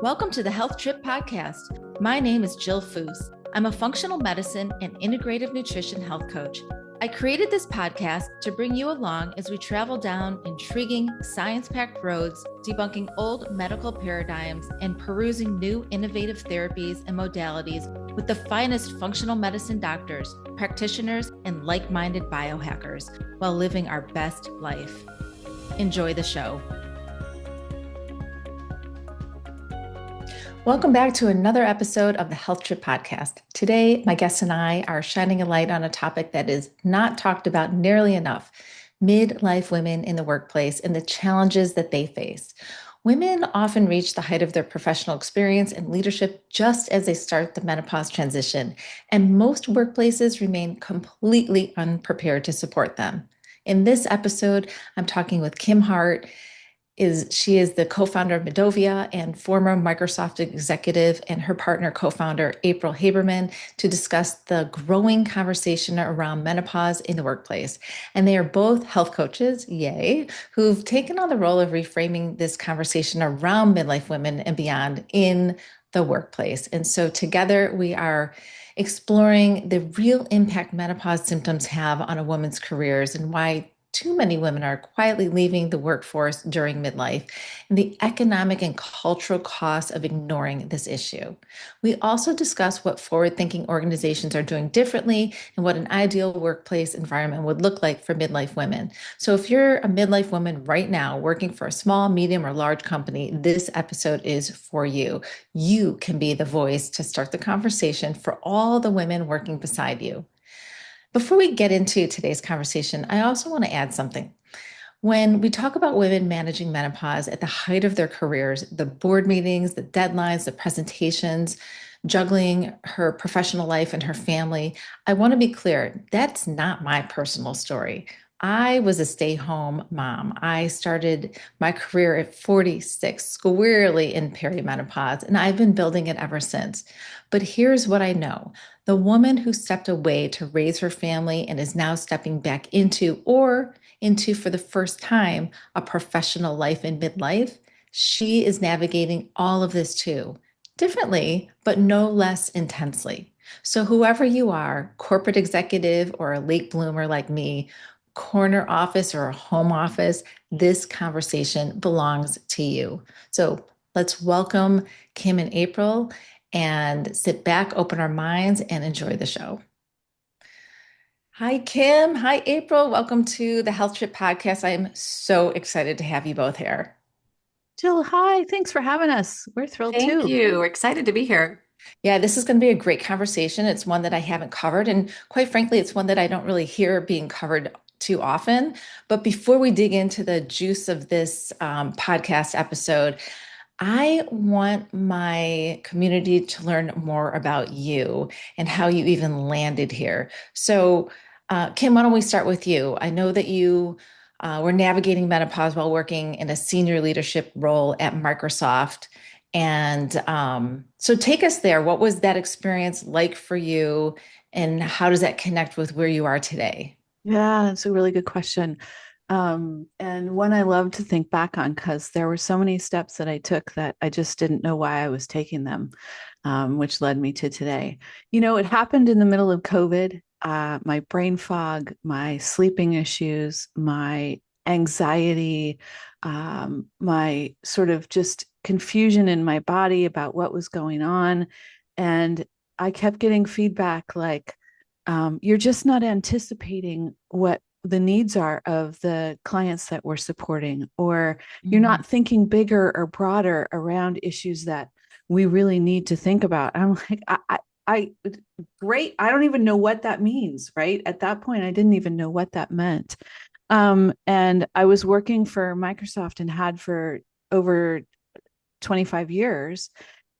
Welcome to the Health Trip Podcast. My name is Jill Foose. I'm a functional medicine and integrative nutrition health coach. I created this podcast to bring you along as we travel down intriguing, science-packed roads, debunking old medical paradigms and perusing new innovative therapies and modalities with the finest functional medicine doctors, practitioners, and like-minded biohackers while living our best life. Enjoy the show. Welcome back to another episode of the Health Trip Podcast. Today, my guests and I are shining a light on a topic that is not talked about nearly enough: midlife women in the workplace and the challenges that they face. Women often reach the height of their professional experience and leadership just as they start the menopause transition, and most workplaces remain completely unprepared to support them. In this episode, I'm talking with Kim Hart. She is the co-founder of MiDOViA and former Microsoft executive, and her partner co-founder, April Haberman, to discuss the growing conversation around menopause in the workplace. And they are both health coaches, yay, who've taken on the role of reframing this conversation around midlife women and beyond in the workplace. And so together we are exploring the real impact menopause symptoms have on a woman's careers and why too many women are quietly leaving the workforce during midlife, and the economic and cultural costs of ignoring this issue. We also discuss what forward-thinking organizations are doing differently and what an ideal workplace environment would look like for midlife women. So if you're a midlife woman right now working for a small, medium, or large company, this episode is for you. You can be the voice to start the conversation for all the women working beside you. Before we get into today's conversation, I also want to add something. When we talk about women managing menopause at the height of their careers, the board meetings, the deadlines, the presentations, juggling her professional life and her family, I want to be clear, that's not my personal story. I was a stay-home mom. I started my career at 46, squarely in perimenopause, and I've been building it ever since. But here's what I know. The woman who stepped away to raise her family and is now stepping back into for the first time a professional life in midlife, she is navigating all of this too, differently, but no less intensely. So whoever you are, corporate executive or a late bloomer like me, corner office or a home office, this conversation belongs to you. So let's welcome Kim and April and sit back, open our minds, and enjoy the show. Hi, Kim. Hi, April. Welcome to the Health Trip Podcast. I am so excited to have you both here. Jill, hi. Thanks for having us. We're thrilled too. Thank you. We're excited to be here. Yeah, this is going to be a great conversation. It's one that I haven't covered, and quite frankly, it's one that I don't really hear being covered too often. But before we dig into the juice of this podcast episode, I want my community to learn more about you and how you even landed here. So, Kim, why don't we start with you? I know that you were navigating menopause while working in a senior leadership role at Microsoft. And so take us there. What was that experience like for you, and how does that connect with where you are today? Yeah, that's a really good question. And one I love to think back on because there were so many steps that I took that I just didn't know why I was taking them, which led me to today. You know, it happened in the middle of COVID. My brain fog, my sleeping issues, my anxiety, my sort of just confusion in my body about what was going on. And I kept getting feedback like, you're just not anticipating what the needs are of the clients that we're supporting, or you're not thinking bigger or broader around issues that we really need to think about. I'm like, great. I don't even know what that means, right? At that point, I didn't even know what that meant. And I was working for Microsoft and had for over 25 years.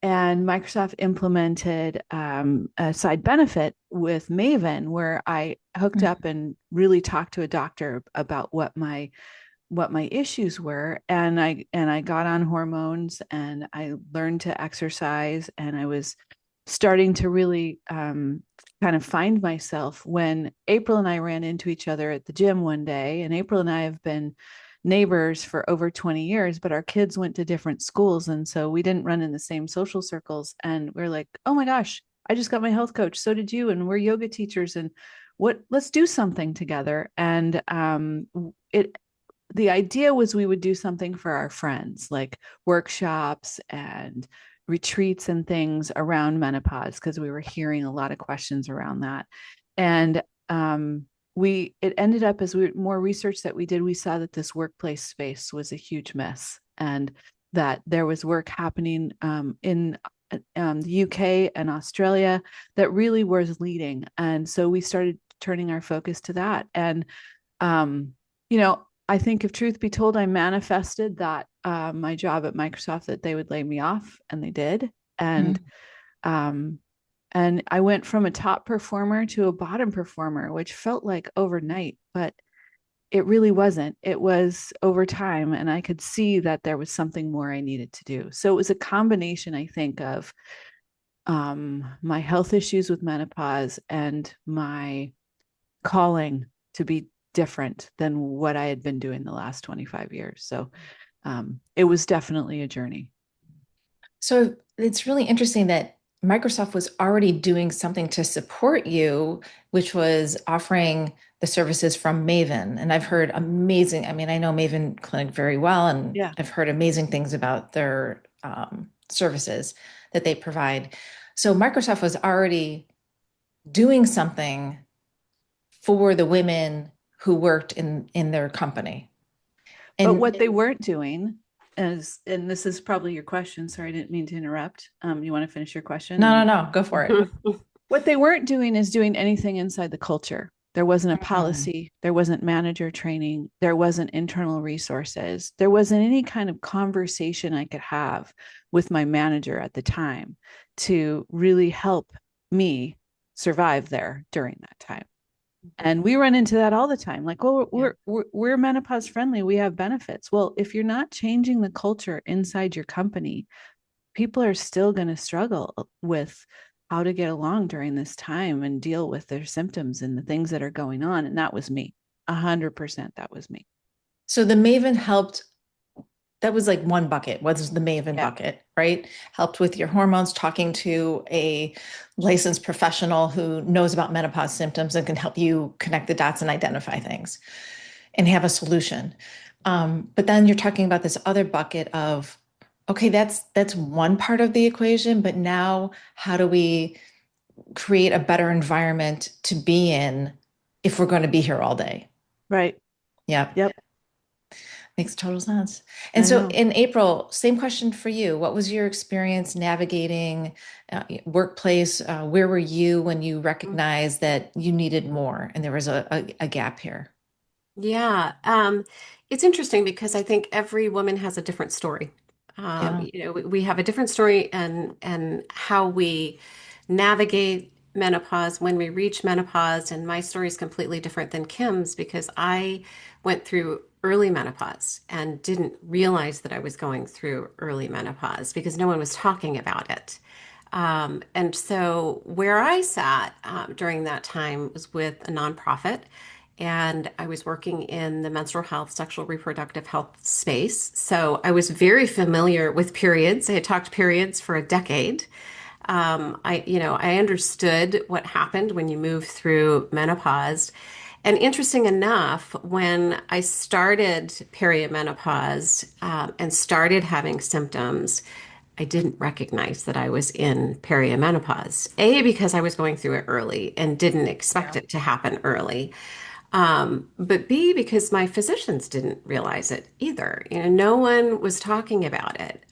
And Microsoft implemented a side benefit with Maven, where I hooked up and really talked to a doctor about what my issues were, and I got on hormones, and I learned to exercise, and I was starting to really kind of find myself when April and I ran into each other at the gym one day. And April and I have been neighbors for over 20 years, but our kids went to different schools. And so we didn't run in the same social circles. And we're like, oh my gosh, I just got my health coach. So did you. And we're yoga teachers. And let's do something together. And it, the idea was we would do something for our friends, like workshops and retreats and things around menopause, because we were hearing a lot of questions around that. And it ended up, as more research that we did, we saw that this workplace space was a huge mess, and that there was work happening in the UK and Australia that really was leading. And so we started turning our focus to that. And I think, if truth be told, I manifested that my job at Microsoft, that they would lay me off, and they did. And and I went from a top performer to a bottom performer, which felt like overnight, but it really wasn't. It was over time, and I could see that there was something more I needed to do. So it was a combination, I think, of my health issues with menopause and my calling to be different than what I had been doing the last 25 years. So it was definitely a journey. So it's really interesting that Microsoft was already doing something to support you, which was offering the services from Maven. And I've heard amazing, I mean, I know Maven Clinic very well, and Yeah. I've heard amazing things about their services that they provide. So Microsoft was already doing something for the women who worked in their company. But what they weren't doing is, and this is probably your question, sorry, I didn't mean to interrupt. You want to finish your question? No, go for it. What they weren't doing is doing anything inside the culture. There wasn't a policy, there wasn't manager training, there wasn't internal resources, there wasn't any kind of conversation I could have with my manager at the time to really help me survive there during that time. And we run into that all the time. Like, well, we're menopause friendly. We have benefits. Well, if you're not changing the culture inside your company, people are still going to struggle with how to get along during this time and deal with their symptoms and the things that are going on. And that was me. 100%. That was me. So the Maven helped. That was like one bucket, was the Maven bucket, right? Helped with your hormones, talking to a licensed professional who knows about menopause symptoms and can help you connect the dots and identify things and have a solution. But then you're talking about this other bucket of, okay, that's one part of the equation, but now how do we create a better environment to be in if we're going to be here all day? Right. Yeah. Yep. Makes total sense. And so in April, same question for you. What was your experience navigating workplace? Where were you when you recognized that you needed more and there was a gap here? Yeah, it's interesting because I think every woman has a different story. Yeah. We have a different story, and how we navigate menopause when we reach menopause. And my story is completely different than Kim's because I went through early menopause and didn't realize that I was going through early menopause because no one was talking about it. And so where I sat during that time was with a nonprofit, and I was working in the menstrual health, sexual reproductive health space. So I was very familiar with periods. I had talked periods for a decade. I understood what happened when you move through menopause. And interesting enough, when I started perimenopause and started having symptoms, I didn't recognize that I was in perimenopause. A, because I was going through it early and didn't expect it to happen early. But B, because my physicians didn't realize it either. No one was talking about it.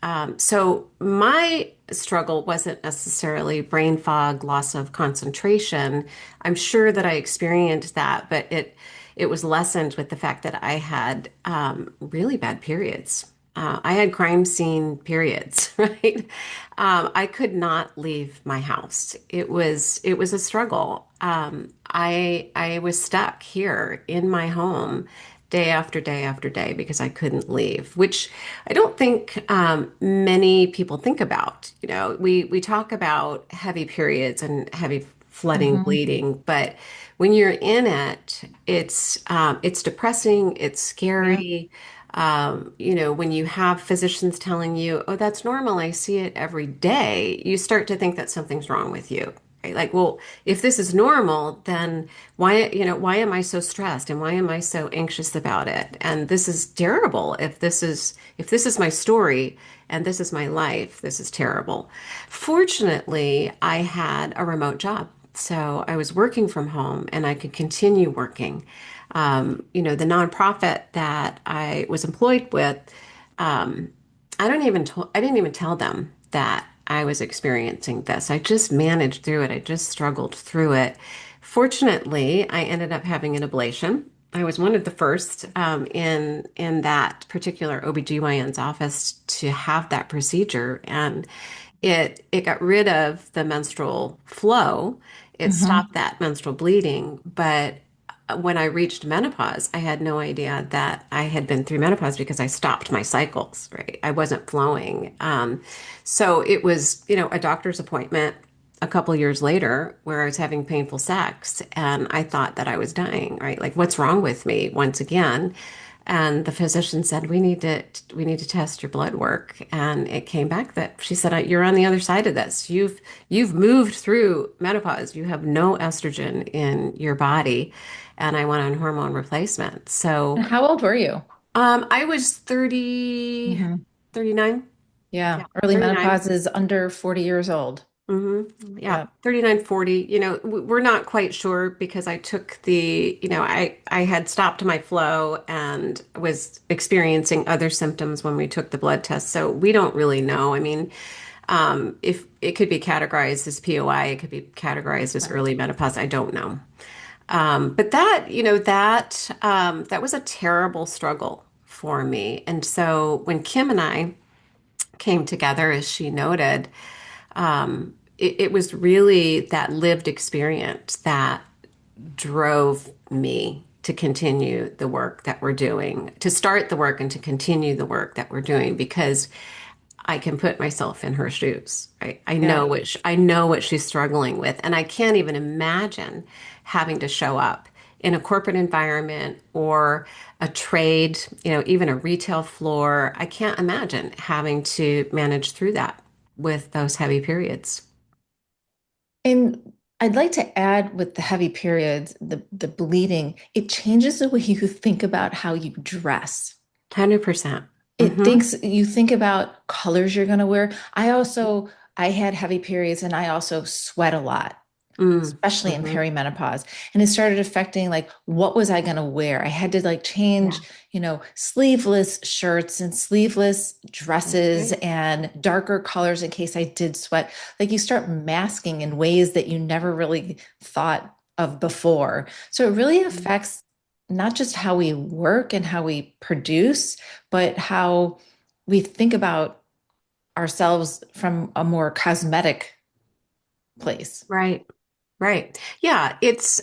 So my struggle wasn't necessarily brain fog, loss of concentration. I'm sure that I experienced that, but it was lessened with the fact that I had really bad periods. I had crime scene periods, right? I could not leave my house. It was a struggle. I was stuck here in my home day after day after day because I couldn't leave, which I don't think many people think about. We talk about heavy periods and heavy flooding, bleeding, but when you're in it, it's depressing, it's scary. When you have physicians telling you, oh, that's normal, I see it every day, you start to think that something's wrong with you. Right? Like, well, if this is normal, then why am I so stressed and why am I so anxious about it? And this is terrible. If this is my story and this is my life, this is terrible. Fortunately, I had a remote job. So I was working from home and I could continue working. The nonprofit that I was employed with, um, I didn't even tell them that I was experiencing this. I just managed through it. I just struggled through it. Fortunately, I ended up having an ablation. I was one of the first in that particular OBGYN's office to have that procedure, and it got rid of the menstrual flow. It Hmm. stopped that menstrual bleeding, but when I reached menopause, I had no idea that I had been through menopause because I stopped my cycles, right? I wasn't flowing. So it was, a doctor's appointment a couple years later where I was having painful sex and I thought that I was dying, right? Like, what's wrong with me once again? And the physician said, we need to test your blood work. And it came back that she said, you're on the other side of this. You've moved through menopause. You have no estrogen in your body. And I went on hormone replacement. So And how old were you? I was 30, Hmm. 39. Yeah, Yeah, early 39. menopause is under 40 years old. Yeah, Yeah. 39, 40. We're not quite sure because I took I had stopped my flow and was experiencing other symptoms when we took the blood test. So we don't really know. I mean, if it could be categorized as POI, it could be categorized as Right. early menopause. I don't know. But that was a terrible struggle for me. And so when Kim and I came together, as she noted, it was really that lived experience that drove me to continue the work that we're doing, to start the work and to continue the work that we're doing because I can put myself in her shoes. Right? Yeah. I know what she's struggling with, and I can't even imagine having to show up in a corporate environment or a trade, even a retail floor. I can't imagine having to manage through that with those heavy periods. And I'd like to add with the heavy periods, the bleeding, it changes the way you think about how you dress. 100%. It Mm-hmm. thinks you think about colors you're going to wear. I had heavy periods and I also sweat a lot, especially in Mm-hmm. perimenopause. And it started affecting like what was I going to wear? I had to like change, Yeah. sleeveless shirts and sleeveless That's dresses right. and darker colors in case I did sweat. Like you start masking in ways that you never really thought of before. So it really affects not just how we work and how we produce, but how we think about ourselves from a more cosmetic place. Right. Right. Yeah, it's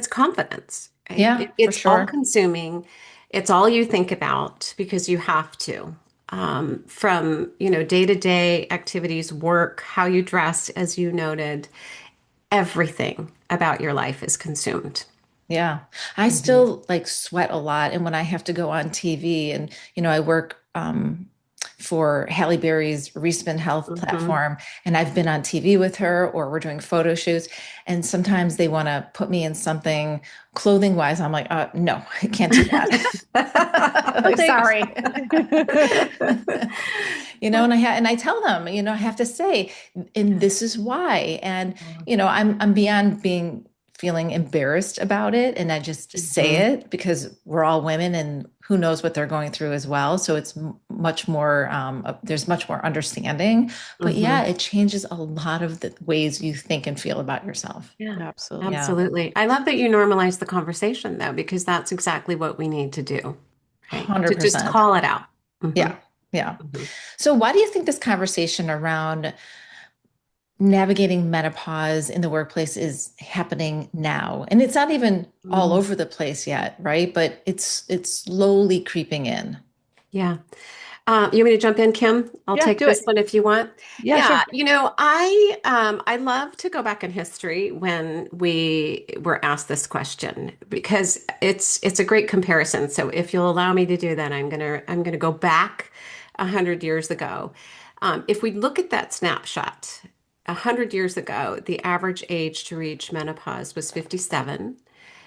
confidence, right? Yeah, for It's all sure. consuming. It's all you think about because you have to. From, day-to-day activities, work, how you dress, as you noted, everything about your life is consumed. Yeah. I Hmm. still like sweat a lot. And when I have to go on TV and, I work for Halle Berry's Respin Health Hmm. platform, and I've been on TV with her or we're doing photo shoots. And sometimes they want to put me in something clothing wise. I'm like, no, I can't do that. Oh, Like, thanks. sorry. And I tell them, I have to say, and this is why. And, I'm beyond being feeling embarrassed about it. And I just say Mhm. it because we're all women and who knows what they're going through as well. So it's much more, there's much more understanding. But yeah, Mhm. it changes a lot of the ways you think and feel about yourself. Yeah, Absolutely. Yeah, absolutely. I love that you normalize the conversation though, because that's exactly what we need to do, right? To just 100%. call it out. Hmm. Yeah, yeah. Hmm. So why do you think this conversation around navigating menopause in the workplace is happening now? And it's not even all over the place yet, right? But it's slowly creeping in. Yeah. You want me to jump in, Kim? I'll Yeah, take do this it. one if you want. Yeah, Yeah, sure. I love to go back in history when we were asked this question because it's a great comparison. So if you'll allow me to do that, I'm gonna go back 100 years ago. If we look at that snapshot, 100 years ago, the average age to reach menopause was 57,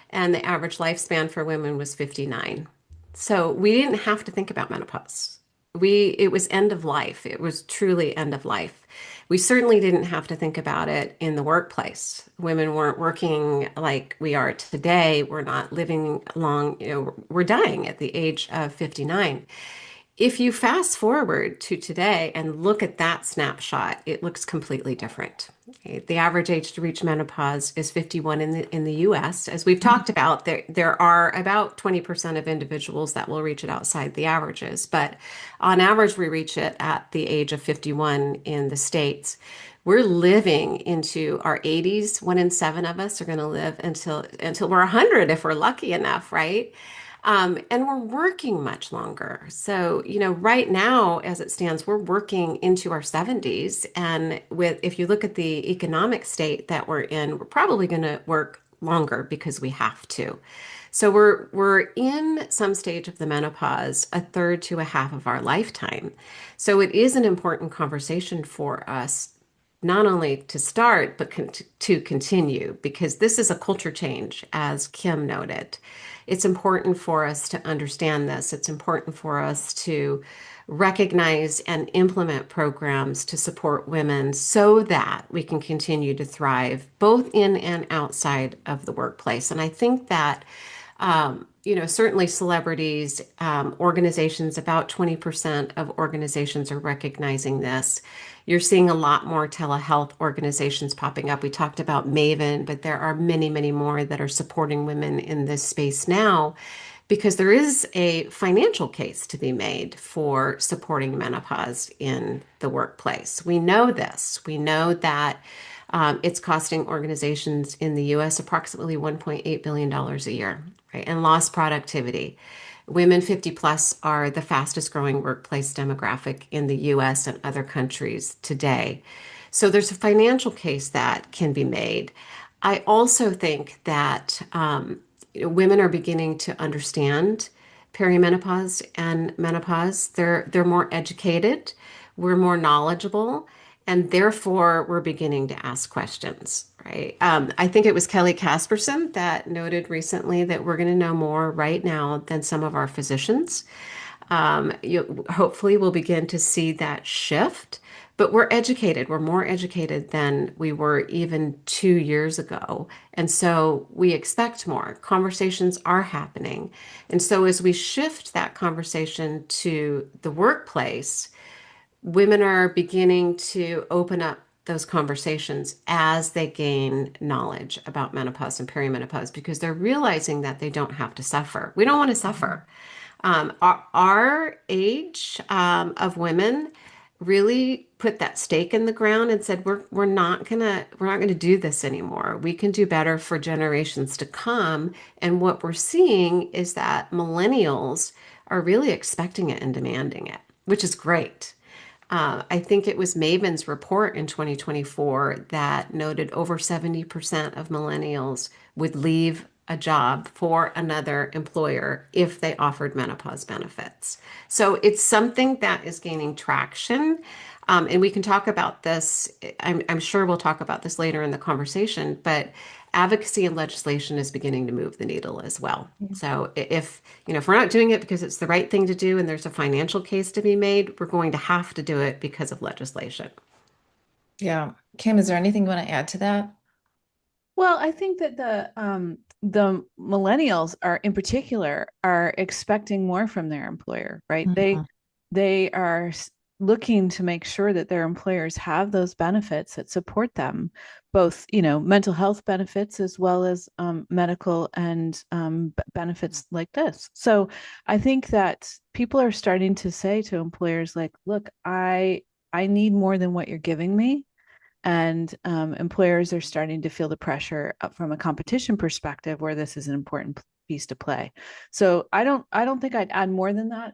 and the average lifespan for women was 59. So we didn't have to think about menopause. It was end of life. It was truly end of life. We certainly didn't have to think about it in the workplace. Women weren't working like we are today. We're not living long, we're dying at the age of 59. If you fast forward to today and look at that snapshot, it looks completely different. Okay, the average age to reach menopause is 51 in the US. As we've talked about, there are about 20% of individuals that will reach it outside the averages, but on average, we reach it at the age of 51 in the States. We're living into our 80s. 1 in 7 of us are going to live until we're 100 if we're lucky enough, right? And we're working much longer. So, right now, as it stands, we're working into our 70s. And if you look at the economic state that we're in, we're probably going to work longer because we have to. So we're in some stage of the menopause, a third to a half of our lifetime. So it is an important conversation for us, not only to start, but to continue, because this is a culture change, as Kim noted. It's important for us to understand this. It's important for us to recognize and implement programs to support women so that we can continue to thrive both in and outside of the workplace. And I think that certainly celebrities, organizations, about 20% of organizations are recognizing this. You're seeing a lot more telehealth organizations popping up. We talked about Maven, but there are many, many more that are supporting women in this space now because there is a financial case to be made for supporting menopause in the workplace. We know this. We know that it's costing organizations in the US approximately $1.8 billion a year, right? And lost productivity. Women 50 plus are the fastest growing workplace demographic in the US and other countries today. So there's a financial case that can be made. I also think that women are beginning to understand perimenopause and menopause. They're more educated, we're more knowledgeable, and therefore we're beginning to ask questions, right? I think it was Kelly Casperson that noted recently that we're going to know more right now than some of our physicians. Hopefully we'll begin to see that shift, but we're educated. We're more educated than we were even 2 years ago. And so we expect more. Conversations are happening. And so as we shift that conversation to the workplace, women are beginning to open up those conversations as they gain knowledge about menopause and perimenopause because they're realizing that they don't have to suffer. We don't want to suffer. Our age of women really put that stake in the ground and said, we're not gonna do this anymore. We can do better for generations to come. And what we're seeing is that millennials are really expecting it and demanding it, which is great. I think it was Maven's report in 2024 that noted over 70% of millennials would leave a job for another employer if they offered menopause benefits. So it's something that is gaining traction. And we can talk about this. I'm sure we'll talk about this later in the conversation, but advocacy and legislation is beginning to move the needle as well. So if we're not doing it because it's the right thing to do and there's a financial case to be made, we're going to have to do it because of legislation. Yeah. Kim, is there anything you want to add to that? Well, I think that the millennials are in particular are expecting more from their employer, right? They Mhm. they are looking to make sure that their employers have those benefits that support them, both, mental health benefits as well as medical and benefits like this. So I think that people are starting to say to employers like, look, I need more than what you're giving me. And employers are starting to feel the pressure from a competition perspective where this is an important piece to play. So I don't think I'd add more than that.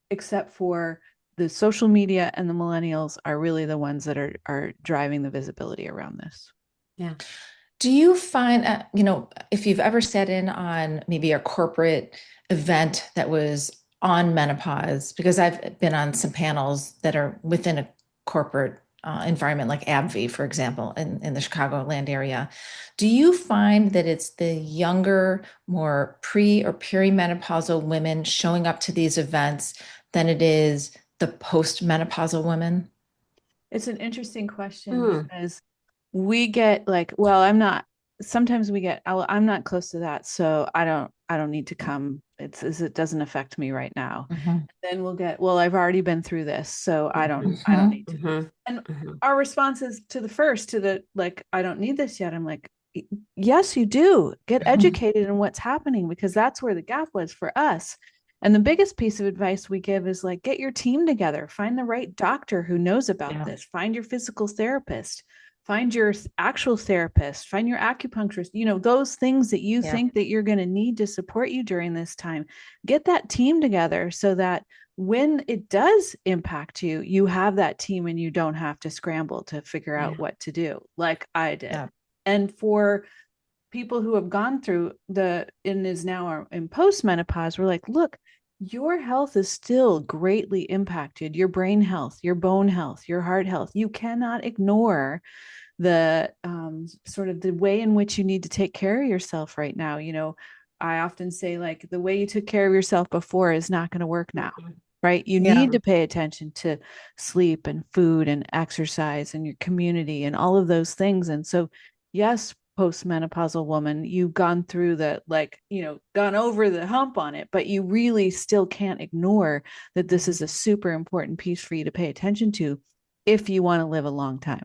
except for the social media and the millennials are really the ones that are driving the visibility around this. Yeah. Do you find, if you've ever sat in on maybe a corporate event that was on menopause, because I've been on some panels that are within a corporate environment, like AbbVie, for example, in the Chicagoland area. Do you find that it's the younger, more pre or perimenopausal women showing up to these events than it is the postmenopausal women? It's an interesting question Mm. because we get like, well, I'm not, sometimes we get, I'm not close to that. So I don't need to come. It doesn't affect me right now. Mhm. Then we'll get, well, I've already been through this. So I don't Mhm. need to. Hmm. And Hmm. our responses to the first, to the, like, I don't need this yet. I'm like, yes, you do. Get Mhm. educated in what's happening because that's where the gap was for us. And the biggest piece of advice we give is like, get your team together, find the right doctor who knows about Yeah. this, find your physical therapist, find your actual therapist, find your acupuncturist, those things that you Yeah. think that you're going to need to support you during this time. Get that team together so that when it does impact you, you have that team and you don't have to scramble to figure out Yeah. what to do like I did. Yeah. And for people who have gone through the and is now in postmenopause, we're like, look, your health is still greatly impacted. Your brain health, your bone health, your heart health. You cannot ignore the sort of the way in which you need to take care of yourself right now. I often say like the way you took care of yourself before is not going to work now. Mhm. Right. You Yeah. need to pay attention to sleep and food and exercise and your community and all of those things. And so, yes, postmenopausal woman, you've gone through the like, gone over the hump on it, but you really still can't ignore that this is a super important piece for you to pay attention to if you want to live a long time.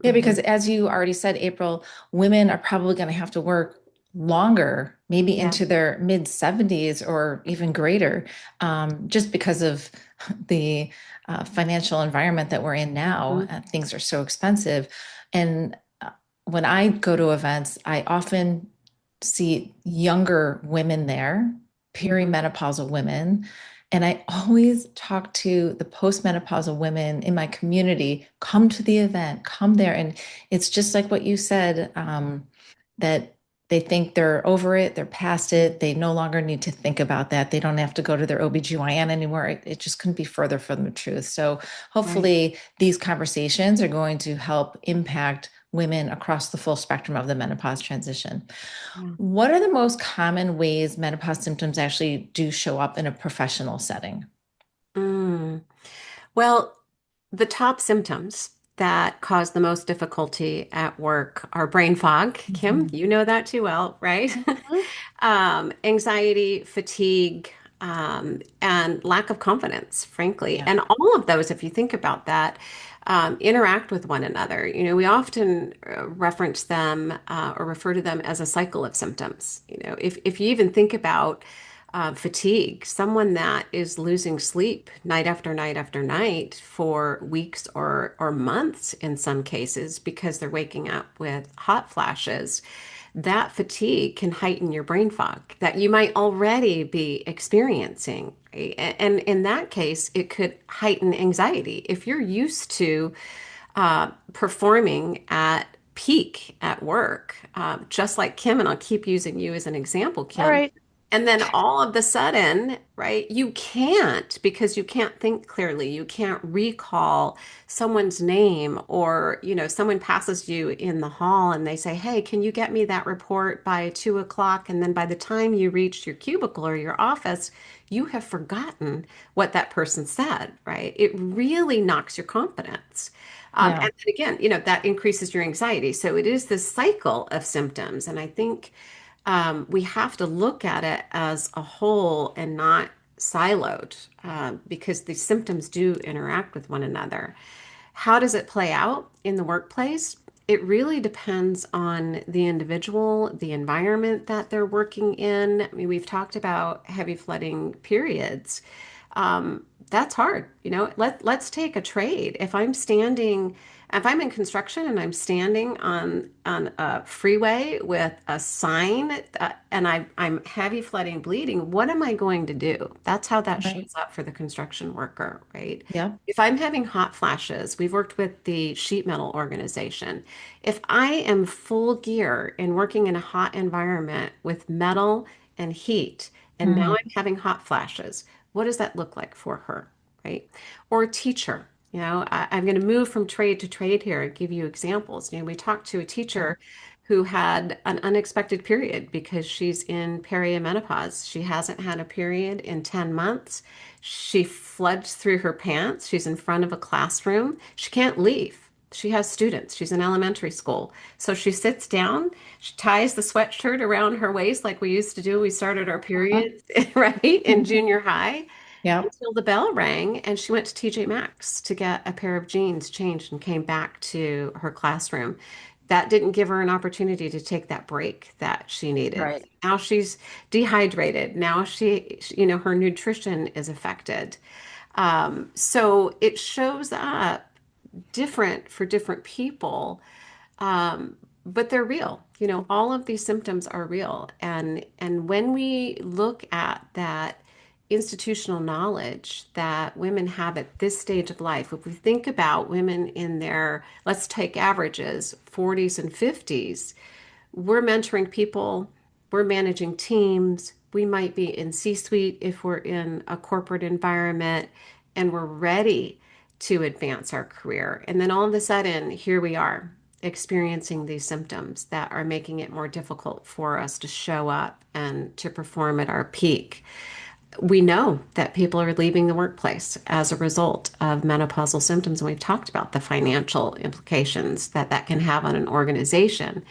Yeah, Hmm. because as you already said, April, women are probably going to have to work longer, maybe Yeah. into their mid 70s or even greater, just because of the financial environment that we're in now. Hmm. Things are so expensive. And when I go to events, I often see younger women there, Hmm. perimenopausal women. And I always talk to the postmenopausal women in my community, come to the event, come there. And it's just like what you said, that they think they're over it, they're past it, they no longer need to think about that. They don't have to go to their OBGYN anymore. It just couldn't be further from the truth. So Right. hopefully these conversations are going to help impact women across the full spectrum of the menopause transition. Yeah. What are the most common ways menopause symptoms actually do show up in a professional setting? Mm. Well, the top symptoms that cause the most difficulty at work are brain fog. Kim, Mhm. you know that too well, right? Mhm. Anxiety, fatigue, and lack of confidence, frankly. Yeah. And all of those, if you think about that, interact with one another. We often reference them or refer to them as a cycle of symptoms. If you even think about fatigue, someone that is losing sleep night after night after night for weeks or months in some cases because they're waking up with hot flashes, that fatigue can heighten your brain fog that you might already be experiencing. Right? And in that case, it could heighten anxiety. If you're used to performing at peak at work, just like Kim, and I'll keep using you as an example, All Kim. right. And then all of the sudden, right, you can't because you can't think clearly. You can't recall someone's name, or, someone passes you in the hall and they say, "Hey, can you get me that report by 2 o'clock?" And then by the time you reach your cubicle or your office, you have forgotten what that person said, right? It really knocks your confidence. Yeah. And then again, that increases your anxiety. So it is this cycle of symptoms. And I think we have to look at it as a whole and not siloed, because these symptoms do interact with one another. How does it play out in the workplace? It really depends on the individual, the environment that they're working in. I mean, we've talked about heavy flooding periods. that's hard. Let's take a trade. If I'm in construction and I'm standing on a freeway with a sign and I'm heavy flooding, bleeding, what am I going to do? That's how that Right. shows up for the construction worker, right? Yeah. If I'm having hot flashes, we've worked with the sheet metal organization. If I am full gear and working in a hot environment with metal and heat, and now Mhm. I'm having hot flashes, what does that look like for her, right? Or teacher. I'm going to move from trade to trade here and give you examples. We talked to a Yeah. teacher who had an unexpected period because she's in perimenopause. She hasn't had a period in 10 months. She floods through her pants. She's in front of a classroom. She can't leave. She has students. She's in elementary school. So she sits down, she ties the sweatshirt around her waist like we used to do. We started our Uh-huh. periods, right, in junior high Yeah. until the bell rang and she went to TJ Maxx to get a pair of jeans changed and came back to her classroom. That didn't give her an opportunity to take that break that she needed. Right. Now she's dehydrated. Now her nutrition is affected. So it shows up different for different people, but they're real. All of these symptoms are real. And when we look at that institutional knowledge that women have at this stage of life, if we think about women in their, let's take averages, 40s and 50s, we're mentoring people, we're managing teams, we might be in C-suite if we're in a corporate environment, and we're ready to advance our career. And then all of a sudden, here we are experiencing these symptoms that are making it more difficult for us to show up and to perform at our peak. We know that people are leaving the workplace as a result of menopausal symptoms, and we've talked about the financial implications that that can have on an organization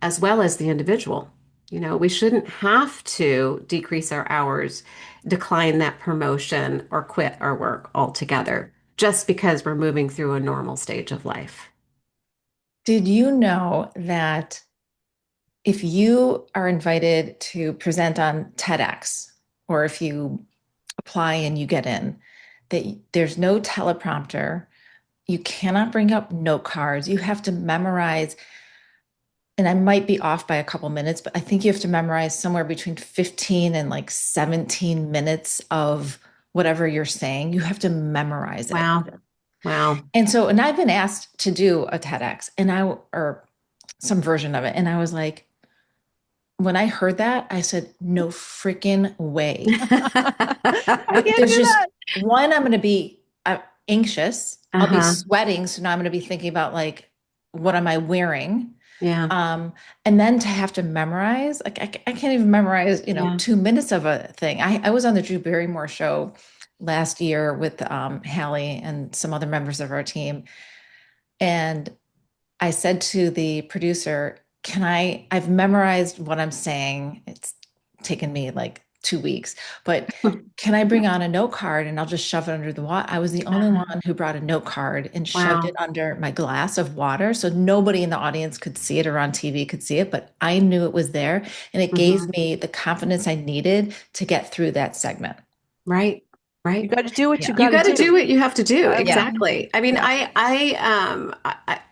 as well as the individual. We shouldn't have to decrease our hours, decline that promotion, or quit our work altogether just because we're moving through a normal stage of life. Did you know that if you are invited to present on TEDx, or if you apply and you get in, that there's no teleprompter, you cannot bring up note cards, you have to memorize, and I might be off by a couple minutes, but I think you have to memorize somewhere between 15 and like 17 minutes of whatever you're saying. You have to memorize it. Wow. Wow. And I've been asked to do a TEDx or some version of it. And I was like, when I heard that, I said, no freaking way. I can't There's do just that. one, I'm going to be anxious. I'll be Uh-huh. sweating. So now I'm going to be thinking about like, what am I wearing? Yeah. Um, and then to have to memorize, like I can't even memorize, Yeah. 2 minutes of a thing. I was on the Drew Barrymore show last year with Hallie and some other members of our team. And I said to the producer, I've memorized what I'm saying. It's taken me like 2 weeks, but can I bring on a note card and I'll just shove it under the water? I was the only Uh-huh. one who brought a note card and shoved it Wow. under my glass of water. So nobody in the audience could see it or on TV could see it, but I knew it was there. And it gave Hmm. me the confidence I needed to get through that segment. Right. You Right. got to do what you Yeah. You got to got to do. do what you have to do. Yeah. Exactly. I mean, Yeah.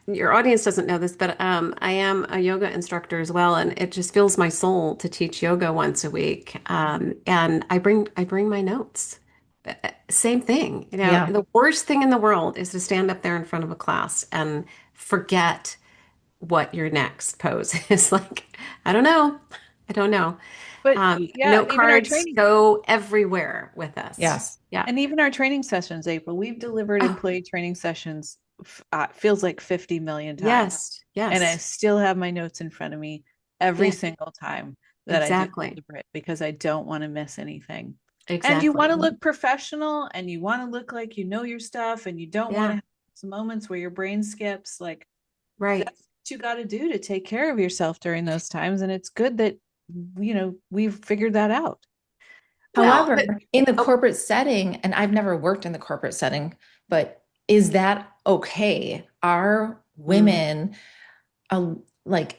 your audience doesn't know this, but I am a yoga instructor as well, and it just fills my soul to teach yoga once a week. And I bring my notes. Same thing. Yeah. The worst thing in the world is to stand up there in front of a class and forget what your next pose is. Like, I don't know. I don't know. But yeah, Note and even our cards training, go everywhere with us. Yes. Yeah. and even our training sessions, April, we've delivered Oh, employee training sessions, feels like 50 million times. yes. And I Yes. still have my notes in front of me every Yeah. single time that I Exactly. deliver it because I don't want to miss anything. And you want Exactly. to look professional and you want to look like you know your stuff and you don't want to Yeah. have some moments where your brain skips. Like Right. that's what you got to do to take care of yourself during those times. And it's good that, we've figured that out. Well, However, but in the oh, corporate setting, and I've never worked in the corporate setting, but is that okay? Are mm, women uh, like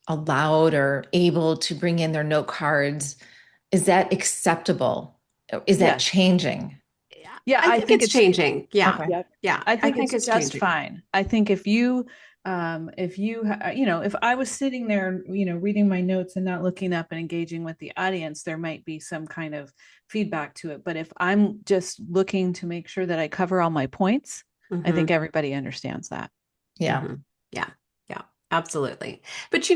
allowed or able to bring in their note cards? Is that acceptable? Is that Yes. changing? Yeah, I I think think it's it's changing. Yeah. Okay. Yep. Yeah. I I think think it's it's just changing. fine. I think if you, if I was sitting there, reading my notes and not looking up and engaging with the audience, there might be some kind of feedback to it. But if I'm just looking to make sure that I cover all my points, I Hmm. think everybody understands that. Yeah. Hmm. Yeah. Yeah. Absolutely. But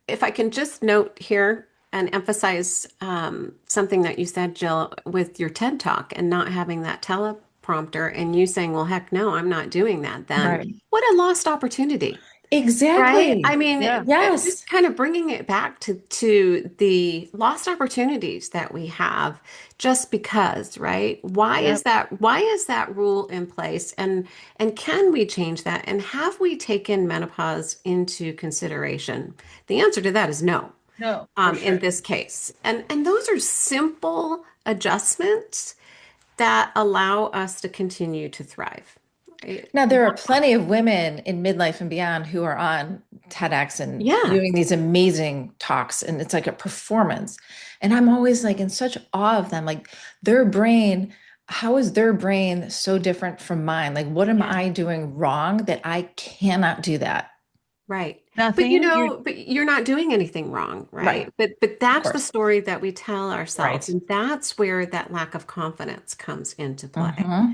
if I can just note here and emphasize something that you said, Jill, with your TED Talk and not having that teleprompter and you saying, well, heck no, I'm not doing that then. Right. What a lost opportunity. Right? I Exactly. mean, Yeah. just Yes. kind of bringing it back to the lost opportunities that we have just because, right? Yep. Why is that rule in place? And can we change that? And have we taken menopause into consideration? The answer to that is no, No, for in sure. this case. And those are simple adjustments that allow us to continue to thrive. Right? Now, there are plenty of women in midlife and beyond who are on TEDx and Yeah. doing these amazing talks, and it's like a performance. And I'm always like in such awe of them. Like their brain, how is their brain so different from mine? Like, what am Yeah. I doing wrong that I cannot do that? Right. But Nothing. you're not doing anything wrong, Right. right? But Of that's the course. story that we tell ourselves, Right. and that's where that lack of confidence comes into play. Hmm.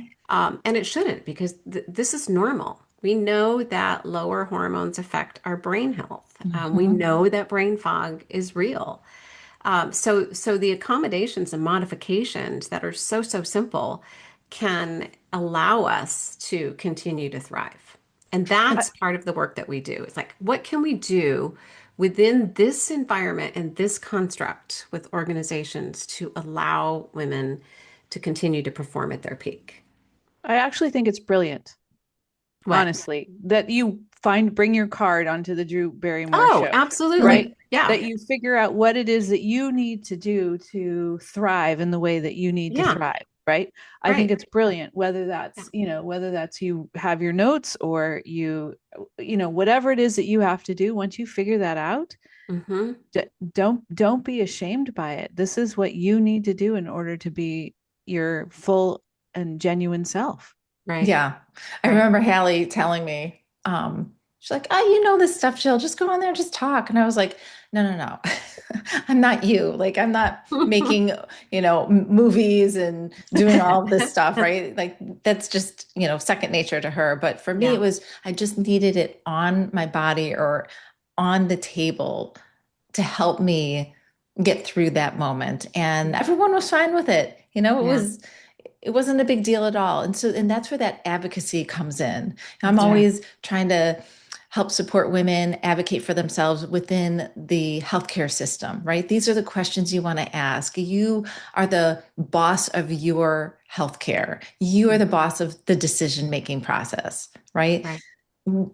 And it shouldn't because this is normal. We know that lower hormones affect our brain health. We Hmm. know that brain fog is real. So the accommodations and modifications that are so simple can allow us to continue to thrive. And And that's part of the work that we do. It's like, what can we do within this environment and this construct with organizations to allow women to continue to perform at their peak? I actually think it's brilliant, What? honestly, that you bring your card onto the Drew Barrymore Oh, show, right? absolutely. Yeah. That you figure out what it is that you need to do to thrive in the way that you need to Yeah. thrive, right? I think Right. it's brilliant, whether Yeah. that's you have your notes or whatever it is that you have to do. Once you figure that out, Hmm. don't be ashamed by it. This is what you need to do in order to be your full and genuine self. Right. yeah, I Right. remember Hallie telling me, she's like, oh, you know this stuff, Jill, just go on there and just talk. And I was like, no, no, no. I'm not you. Like, I'm not making, movies and doing all of this stuff, right? Like, that's just, second nature to her. But for me, Yeah. it was, I just needed it on my body or on the table to help me get through that moment. And everyone was fine with it. Yeah. It wasn't a big deal at all. And that's where that advocacy comes in. I'm That's right. always trying to help support women advocate for themselves within the healthcare system, right? These are the questions you want to ask. You are the boss of your healthcare. You are the Mhm. boss of the decision-making process, right? Right.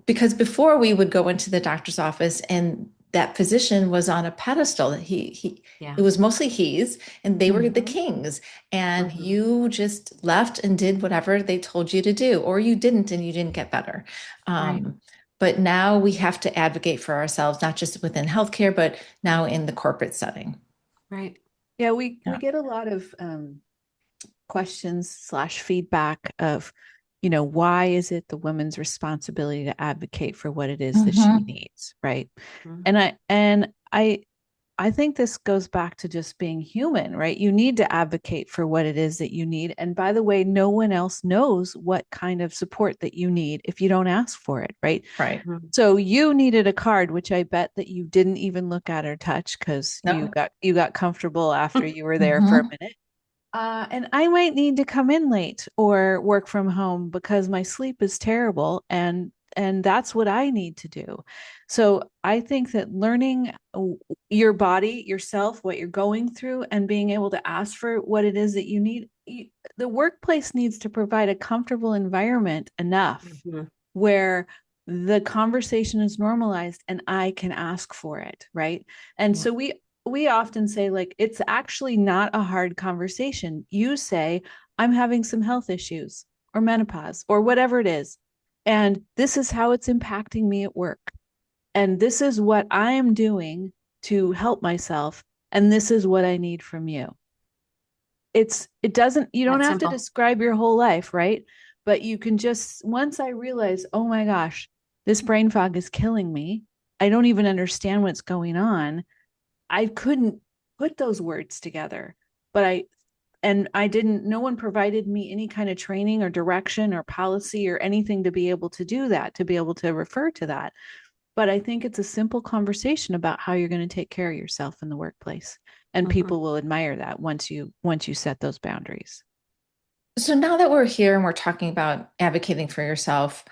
Because before we would go into the doctor's office and that physician was on a pedestal. Yeah. It was mostly he's, and they were the Mhm. kings. And Hmm. you just left and did whatever they told you to do, or you didn't and you didn't get better. Right. Um, but now we have to advocate for ourselves, not just within healthcare, but now in the corporate setting. Right. Yeah, we Yeah. get a lot of questions slash feedback of, why is it the woman's responsibility to advocate for what it is that she Hmm. needs, right? Mhm. And I think this goes back to just being human, right? You need to advocate for what it is that you need. And by the way, no one else knows what kind of support that you need if you don't ask for it, right? Right. Mhm. So you needed a card, which I bet that you didn't even look at or touch because you No. got comfortable after you were there for a Hmm. minute. And I might need to come in late or work from home because my sleep is terrible, and that's what I need to do. So I think that learning your body, yourself, what you're going through, and being able to ask for what it is that you need, the workplace needs to provide a comfortable environment enough Mhm. where the conversation is normalized and I can ask for it, right? And Yeah. so we often say, like, it's actually not a hard conversation. You say, I'm having some health issues or menopause or whatever it is, and this is how it's impacting me at work, and this is what I am doing to help myself, and this is what I need from you. it doesn't, you don't That's have to simple. describe your whole life, right? But you can just, once I realize, oh my gosh, this brain fog is killing me. I don't even understand what's going on. I couldn't put those words together, but I didn't, no one provided me any kind of training or direction or policy or anything to be able to do that, to be able to refer to that. But I think it's a simple conversation about how you're going to take care of yourself in the workplace. And Hmm. people will admire that once you set those boundaries. So now that we're here and we're talking about advocating for yourself,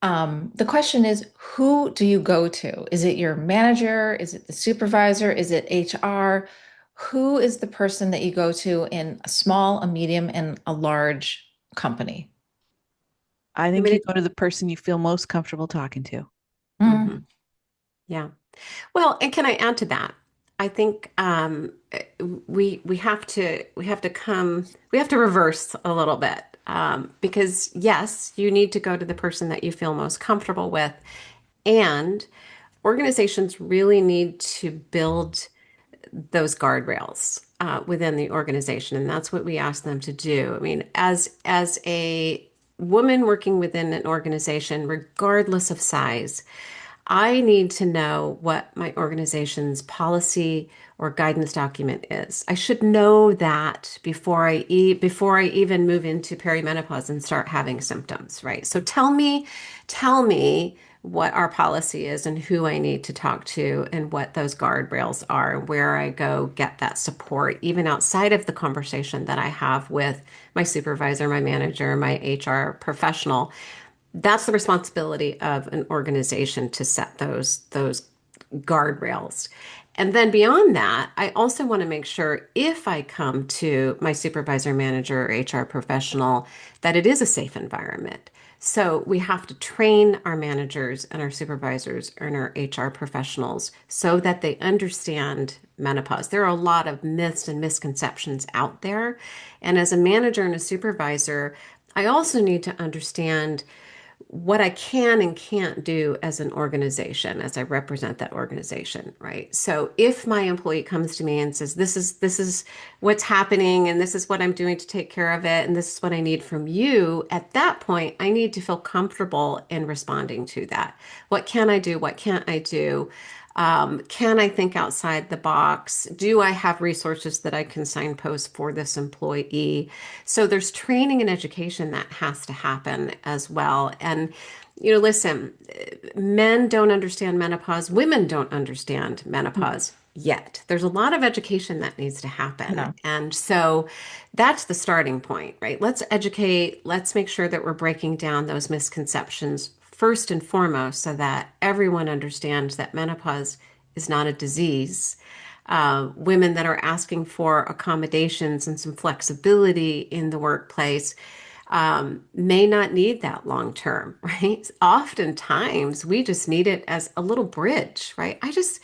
the question is, who do you go to? Is it your manager? Is it the supervisor? Is it HR? Who is the person that you go to in a small, a medium, and a large company? I I think mean, you go to the person you feel most comfortable talking to. Mm, mhm. Yeah. Well, and can I add to that? I think we have to reverse a little bit, because yes, you need to go to the person that you feel most comfortable with, and organizations really need to build those guardrails within the organization, and that's what we ask them to do. I mean, as a woman working within an organization, regardless of size, I need to know what my organization's policy or guidance document is. I should know that before I even move into perimenopause and start having symptoms, right? So tell me what our policy is and who I need to talk to and what those guardrails are and where I go get that support, even outside of the conversation that I have with my supervisor, my manager, my HR professional. That's the responsibility of an organization to set those guardrails. And then beyond that, I also want to make sure if I come to my supervisor, manager, or HR professional, that it is a safe environment. So we have to train our managers and our supervisors and our HR professionals so that they understand menopause. There are a lot of myths and misconceptions out there. And as a manager and a supervisor, I also need to understand what I can and can't do as an organization, as I represent that organization, right? So if my employee comes to me and says, this is what's happening and this is what I'm doing to take care of it and this is what I need from you, at that point, I need to feel comfortable in responding to that. What can I do? What can't I do? Can I think outside the box? Do I have resources that I can signpost for this employee? So there's training and education that has to happen as well. And, listen, men don't understand menopause, women don't understand menopause yet. There's a lot of education that needs to happen. no. And so that's the starting point, right? Let's educate, let's make sure that we're breaking down those misconceptions first and foremost so that everyone understands that menopause is not a disease. Women that are asking for accommodations and some flexibility in the workplace may not need that long term, right? Oftentimes, we just need it as a little bridge, right? I just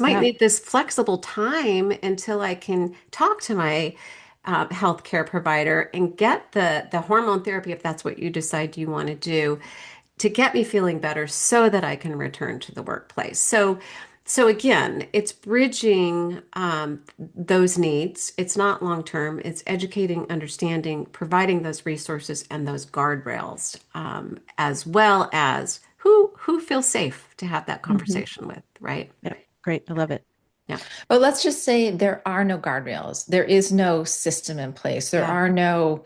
might Yeah. need this flexible time until I can talk to my healthcare provider and get the hormone therapy if that's what you decide you want to do to get me feeling better so that I can return to the workplace. So again, it's bridging those needs. It's not long term. It's educating, understanding, providing those resources and those guardrails, as well as who feels safe to have that Mm-hmm. conversation with, right? Yeah. Great. I love it. Yeah. But let's just say there are no guardrails. There is no system in place. There Yeah. are no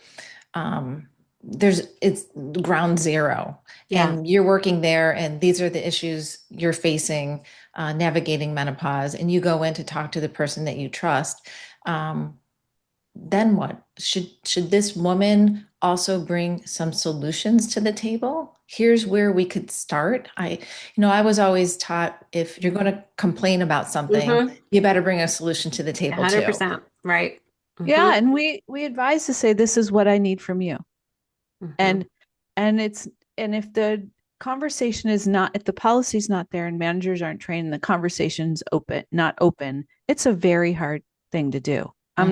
it's ground zero Yeah. and you're working there and these are the issues you're facing navigating menopause and you go in to talk to the person that you trust. Then what should this woman also bring some solutions to the table? Here's where we could start. I was always taught if you're going to complain about something, Mm-hmm. you better bring a solution to the table too. 100%. Right. Mm-hmm. Yeah. And we advise to say, this is what I need from you. Mm-hmm. And and it's and if the conversation is not, if the policy is not there and managers aren't trained, the conversation's not open, it's a very hard thing to do. Mhm. I'm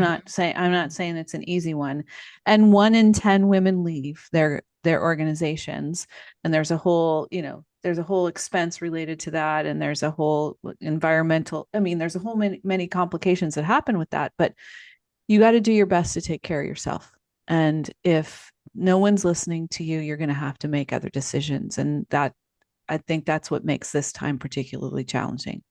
not saying it's an easy one. And 1 in 10 women leave their organizations, and there's a whole expense related to that, and there's a whole environmental, I mean, there's a whole many complications that happen with that. But you got to do your best to take care of yourself. And if no one's listening to you, you're going to have to make other decisions. And that, I think that's what makes this time particularly challenging.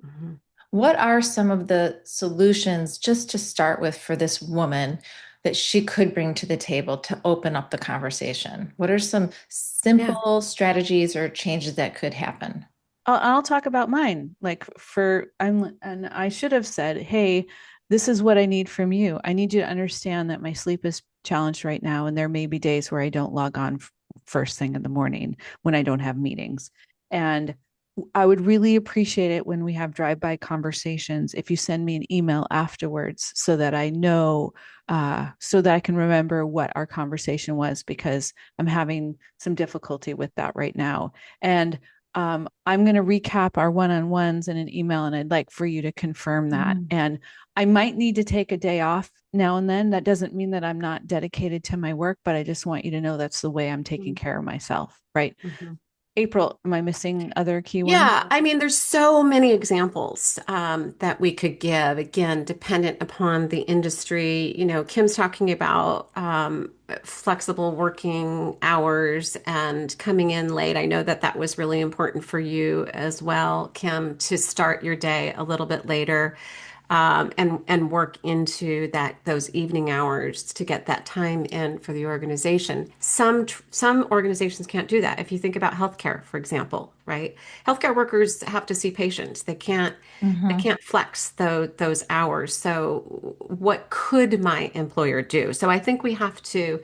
Mhm. What are some of the solutions, just to start with, for this woman that she could bring to the table to open up the conversation? What are some Yeah. simple strategies or changes that could happen? I'll talk about mine. And I should have said, hey, this is what I need from you. I need you to understand that my sleep is challenged right now. And there may be days where I don't log on first thing in the morning when I don't have meetings. And I would really appreciate it when we have drive-by conversations if you send me an email afterwards so that I know, so that I can remember what our conversation was, because I'm having some difficulty with that right now. And I'm going to recap our one-on-ones in an email, and I'd like for you to confirm that. Mhm. And I might need to take a day off now and then. That doesn't mean that I'm not dedicated to my work, but I just want you to know that's the way I'm taking care of myself, right? Mhm. April, am I missing other key ones? Yeah, I mean, there's so many examples that we could give, again, dependent upon the industry. Kim's talking about flexible working hours and coming in late. I know that that was really important for you as well, Kim, to start your day a little bit later, and work into those evening hours to get that time in for the organization. Some organizations can't do that. If you think about healthcare, for example, right? Healthcare workers have to see patients. They can't flex those hours. So what could my employer do? So I think we have to,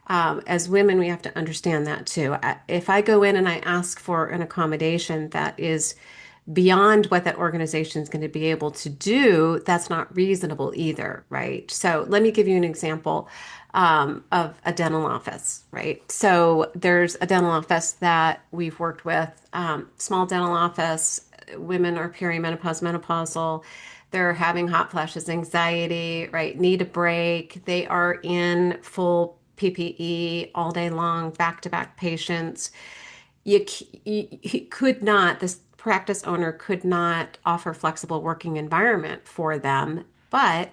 as women, we have to understand that too. If I go in and I ask for an accommodation that is beyond what that organization is going to be able to do, that's not reasonable either, right? So let me give you an example of a dental office, right? So there's a dental office that we've worked with, small dental office. Women are perimenopause, menopausal. They're having hot flashes, anxiety, right? Need a break. They are in full PPE all day long, back-to-back patients. He could not, this practice owner could not offer flexible working environment for them. But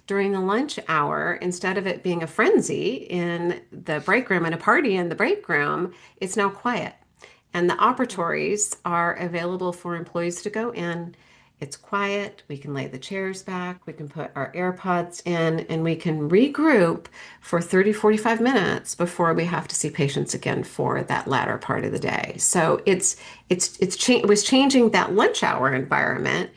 during the lunch hour, instead of it being a frenzy in the break room and a party in the break room, it's now quiet. And the operatories are available for employees to go in. It's quiet. We can lay the chairs back. We can put our AirPods in, and we can regroup for 30, 45 minutes before we have to see patients again for that latter part of the day. So it was changing that lunch hour environment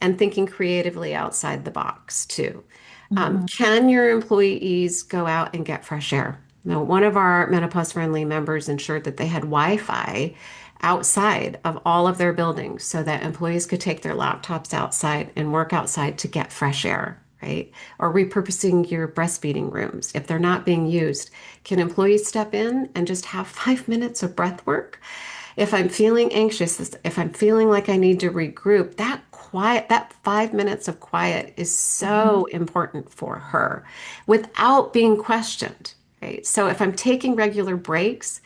and thinking creatively outside the box too. Mhm. Can your employees go out and get fresh air? Now, one of our menopause friendly members ensured that they had Wi-Fi outside of all of their buildings so that employees could take their laptops outside and work outside to get fresh air, right? Or repurposing your breastfeeding rooms. If they're not being used, can employees step in and just have 5 minutes of breath work? If I'm feeling anxious, if I'm feeling like I need to regroup, that 5 minutes of quiet is Mhm. so important for her without being questioned, right? So if I'm taking regular breaks,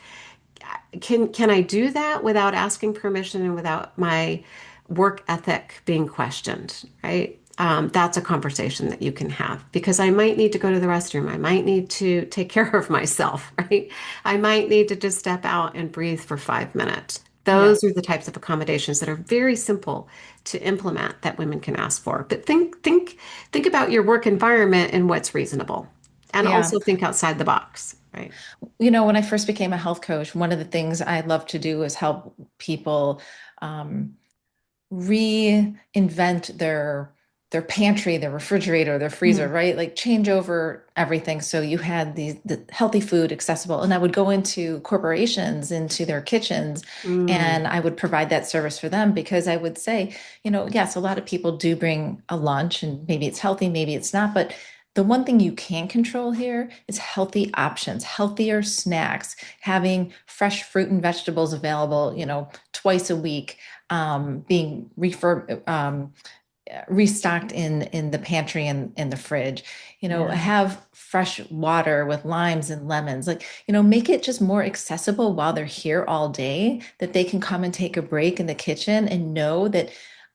can I do that without asking permission and without my work ethic being questioned, right? That's a conversation that you can have because I might need to go to the restroom. I might need to take care of myself, right? I might need to just step out and breathe for 5 minutes. Yeah. Those are the types of accommodations that are very simple to implement that women can ask for. But think about your work environment and what's reasonable. And Yeah. also think outside the box, right? When I first became a health coach, one of the things I love to do is help people um, reinvent their pantry, their refrigerator, their freezer, Mhm. right? Like change over everything so you had the healthy food accessible. And I would go into corporations, into their kitchens, Mm, and I would provide that service for them because I would say, yes, a lot of people do bring a lunch and maybe it's healthy, maybe it's not, but the one thing you can control here is healthy options, healthier snacks, having fresh fruit and vegetables available, twice a week, being restocked in the pantry and in the fridge. yeah. Have fresh water with limes and lemons. Like, make it just more accessible while they're here all day, that they can come and take a break in the kitchen and know that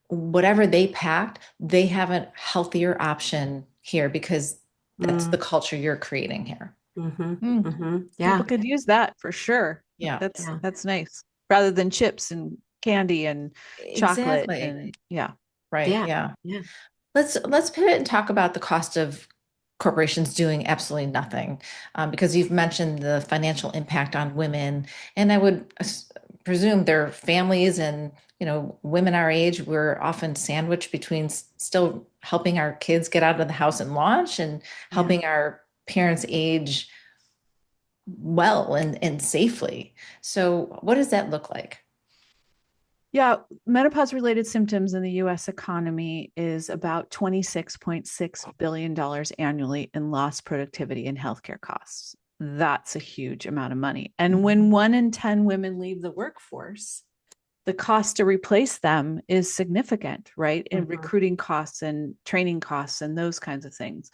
whatever they packed, they have a healthier option here because That's the Mm, culture you're creating here. yeah. People could use that for sure. Yeah, Yeah. That's nice. Rather than chips and candy and chocolate exactly. and yeah. Right. Yeah. Yeah. Yeah. Let's pivot and talk about the cost of corporations doing absolutely nothing, because you've mentioned the financial impact on women, and I would presume their families and women our age, we're often sandwiched between still helping our kids get out of the house and launch, and Yeah. helping our parents age well and safely. So, what does that look like? Yeah, menopause related symptoms in the US economy is about $26.6 billion annually in lost productivity and healthcare costs. That's a huge amount of money. And when 1 in 10 women leave the workforce, the cost to replace them is significant, right? In Mhm. recruiting costs and training costs and those kinds of things.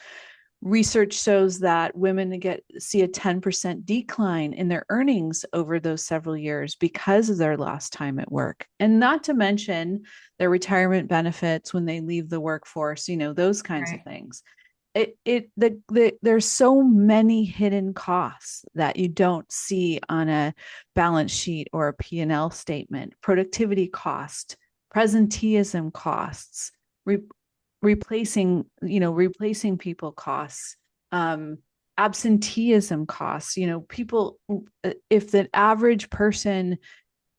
Research shows that women see a 10% decline in their earnings over those several years because of their lost time at work. And not to mention their retirement benefits when they leave the workforce, those kinds of Right. things. There's so many hidden costs that you don't see on a balance sheet or a P&L statement. Productivity cost, presenteeism costs, re- replacing people costs, um, absenteeism costs. People, if the average person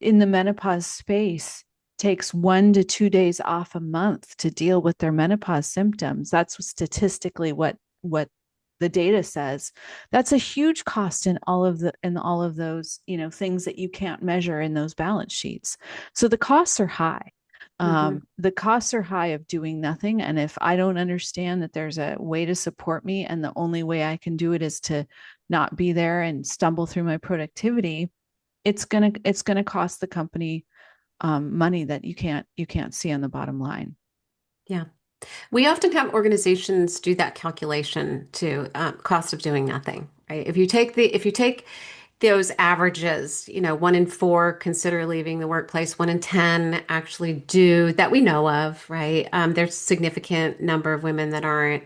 in the menopause space takes 1 to 2 days off a month to deal with their menopause symptoms, that's statistically what the data says. That's a huge cost in all of those things that you can't measure in those balance sheets. So the costs are high. Mhm. The costs are high of doing nothing. And if I don't understand that there's a way to support me, and the only way I can do it is to not be there and stumble through my productivity, it's gonna cost the company money that you can't see on the bottom line. Yeah. We often have organizations do that calculation to cost of doing nothing, right? If you take those averages, 1 in 4 consider leaving the workplace, 1 in 10 actually do that we know of, right? There's a significant number of women that aren't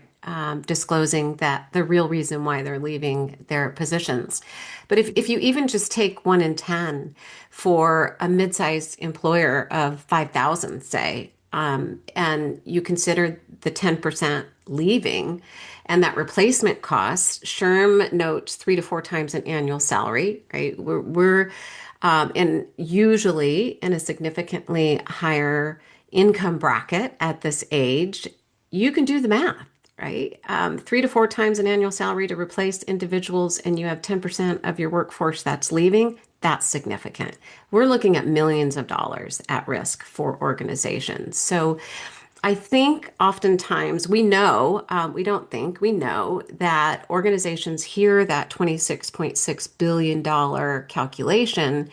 disclosing that the real reason why they're leaving their positions. But if you even just take 1 in 10 for a mid-sized employer of 5,000, say, and you consider the 10% leaving and that replacement cost, SHRM notes 3 to 4 times an annual salary, right? We're and usually in a significantly higher income bracket at this age. You can do the math, right? 3 to 4 times an annual salary to replace individuals, and you have 10% of your workforce that's leaving. That's significant. We're looking at millions of dollars at risk for organizations. So I think oftentimes we know, we don't think, we know that organizations hear that $26.6 billion calculation,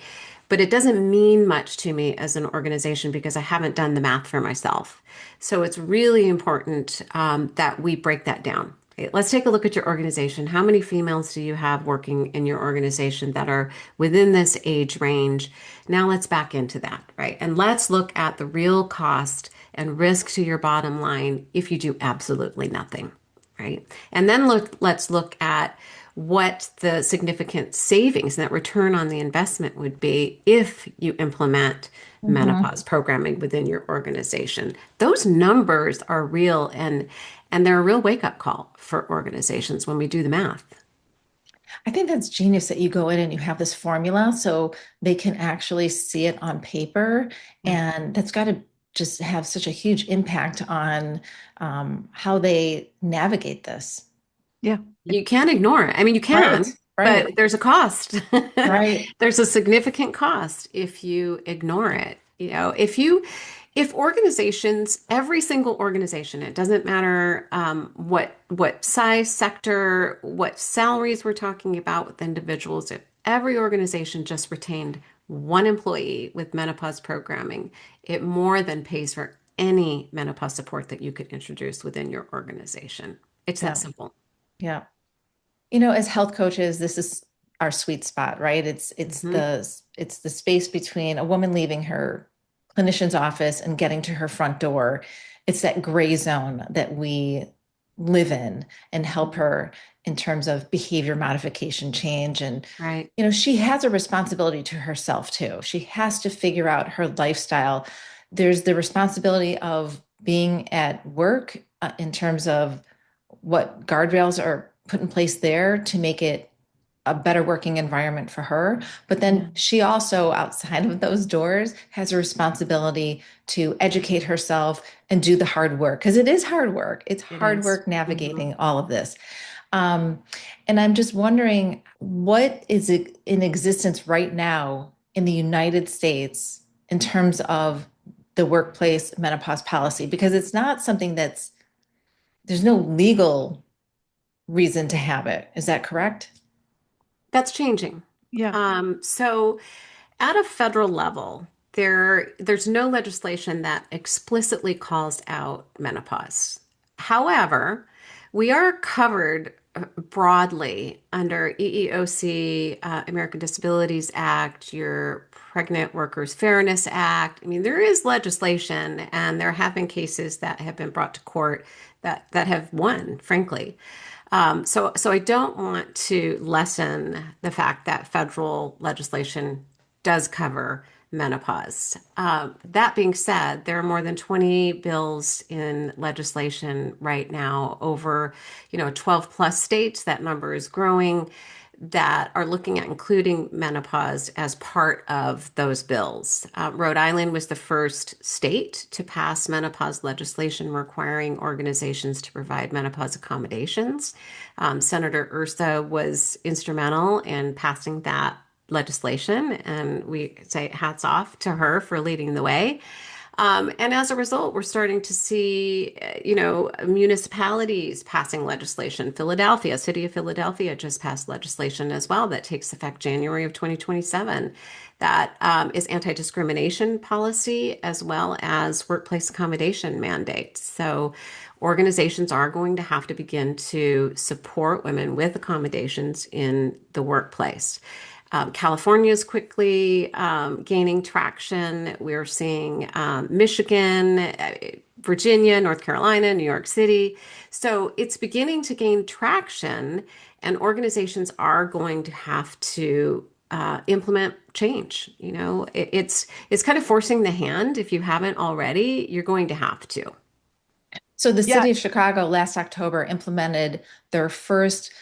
but it doesn't mean much to me as an organization because I haven't done the math for myself. So it's really important that we break that down. Okay, let's take a look at your organization. How many females do you have working in your organization that are within this age range? Now let's back into that, right? And let's look at the real cost and risk to your bottom line if you do absolutely nothing, right? And then let's look at what the significant savings and that return on the investment would be if you implement Mhm. menopause programming within your organization. Those numbers are real, and they're a real wake-up call for organizations when we do the math. I think that's genius that you go in and you have this formula so they can actually see it on paper. Yeah. And that's got to just have such a huge impact on how they navigate this. Yeah. You can't ignore it. I mean, you Right, can, right, but there's a cost. right. There's a significant cost if you ignore it. If organizations, every single organization, it doesn't matter what size, sector, what salaries we're talking about with individuals, if every organization just retained 1 employee with menopause programming, it more than pays for any menopause support that you could introduce within your organization. It's that Yeah, simple. yeah. As health coaches, this is our sweet spot, right? Mhm. It's the space between a woman leaving her clinician's office and getting to her front door. It's that gray zone that we live in and help Mhm. her in terms of behavior modification change. And, Right. she has a responsibility to herself too. She has to figure out her lifestyle. There's the responsibility of being at work in terms of what guardrails are put in place there to make it a better working environment for her. But Yeah. then she also, outside of those doors, has a responsibility to educate herself and do the hard work because it is hard work. It's It hard is. work Mhm. navigating all of this. Um, and I'm just wondering what is in existence right now in the United States in terms of the workplace menopause policy, because it's not something there's no legal reason to have it. Is that correct? That's changing. Yeah. So at a federal level, there's no legislation that explicitly calls out menopause. However, we are covered broadly under EEOC, American Disabilities Act, your Pregnant Workers Fairness Act. I mean, there is legislation, and there have been cases that have been brought to court that have won, frankly. So I don't want to lessen the fact that federal legislation does cover menopause. That being said, there are more than 20 bills in legislation right now over, 12 plus states. That number is growing that are looking at including menopause as part of those bills. Rhode Island was the first state to pass menopause legislation requiring organizations to provide menopause accommodations. Senator Ursa was instrumental in passing that legislation, and we say hats off to her for leading the way. And as a result, we're starting to see, municipalities passing legislation. Philadelphia, City of Philadelphia just passed legislation as well that takes effect January of 2027. That is anti-discrimination policy as well as workplace accommodation mandates. So organizations are going to have to begin to support women with accommodations in the workplace. California is quickly gaining traction. We're seeing Michigan, Virginia, North Carolina, New York City. So it's beginning to gain traction, and organizations are going to have to implement change. It's kind of forcing the hand. If you haven't already, you're going to have to. So the Yeah. city of Chicago last October implemented their first